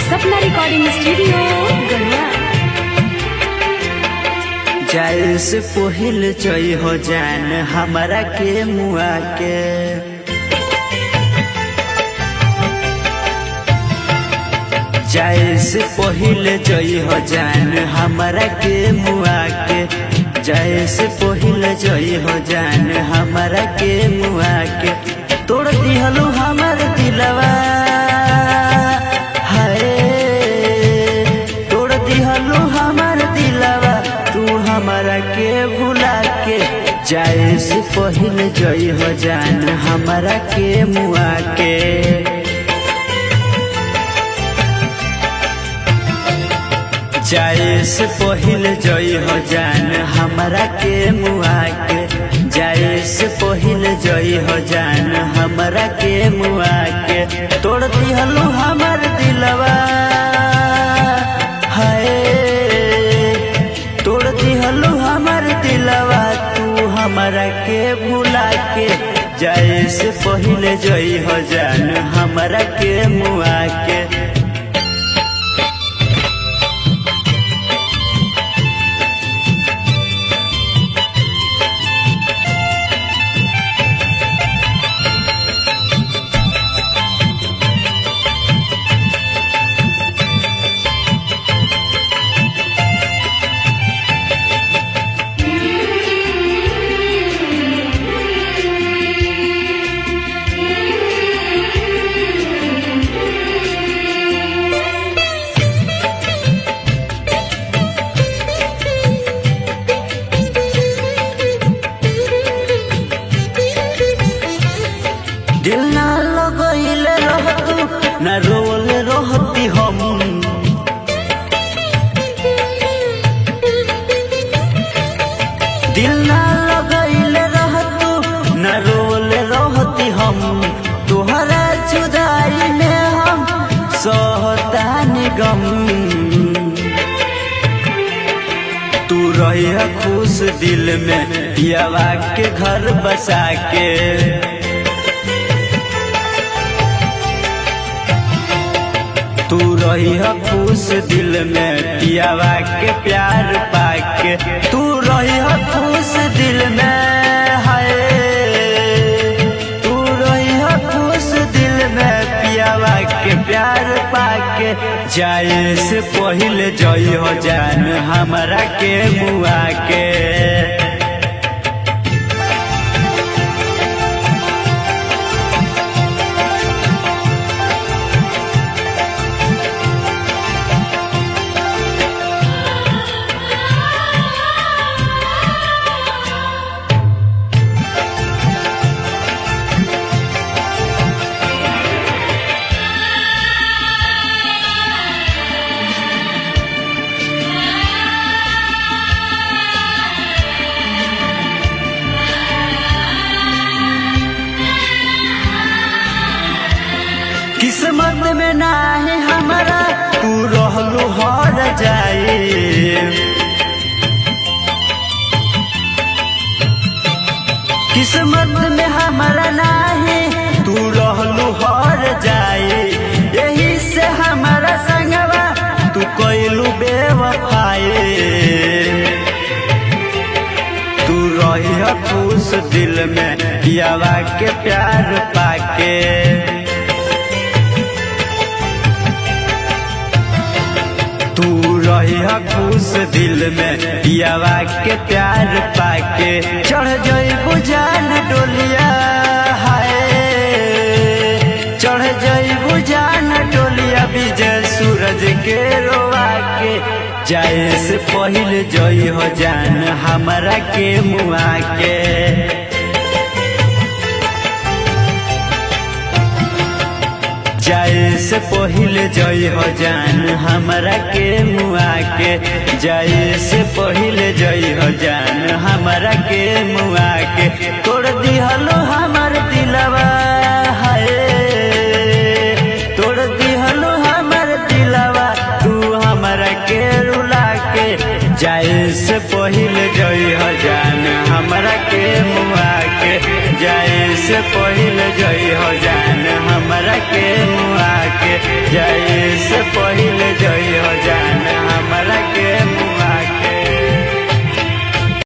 सपना recording studio Garhwa. जाए से पहिल चई हो जान हमारा के मुआ के, जाए से पहिल चई हो जान हमारा के मुआ के, जाए से पहिल चई हो जान हमारा के मुआ के। तोड़ दिहलू हमार दिलवा हमारा के भुला के, जाए से पहिल जई हो जान हमारा के मुआ के। जाए से पहिल जई हो जान हमारा के मुआ के, जाए से पहिल जई हो जान हमारा के मुआ के। तोड़ दिहलू हमार दिलवा दिहलू हमार दिलवा तू हमारा के भुला के, जाए से पहले जई हो जान हमारा के मुआ के। दिल ना लगइले रहतू ना रोले रहती हम, दिल ना लगइले रहतू ना रोले रहती हम। तोहरा जुदाई में हम सहतानी गम, तू रही खुश दिल में पियावा के घर बसा के। तू रही खुश दिल में पियावा के प्यार पाके, तू रही खुश दिल में हाय, तू रही खुश दिल में पियावा के प्यार पाके। जाए से पहले जई हो जान हमारा के मुआ के। किस्मत में ना है हमारा तू रहलू हर जाए, किस्मत में हमारा ना है तू रहलू हर जाए। यही से हमारा संगवा तू कइलू बेवफाए, तू रही खुश दिल में पियावा के प्यार पाके। रही खुश दिल में पियावा के प्यार पाके। चढ़ जइबू जान डोलिया हाय, चढ़ जइबू जान डोलिया विजय सूरज के रोवा के। जाए से पहले जई हो जान हमरा के मुआ के। जाए से पहले जई हो जान हमरा के मुआ के। जाए से पहले जई हो जान हमरा के मुआ के। तोड़ दिहलो हमर दिलवा हाय, तोड़ दिहलो हमर दिलवा तू हमरा के रुला के। जाए से पहले जई हो जान हमरा के मुआ के। जाए से पहले जई हो जान हमरा के मुआ के। जाए से पहले जई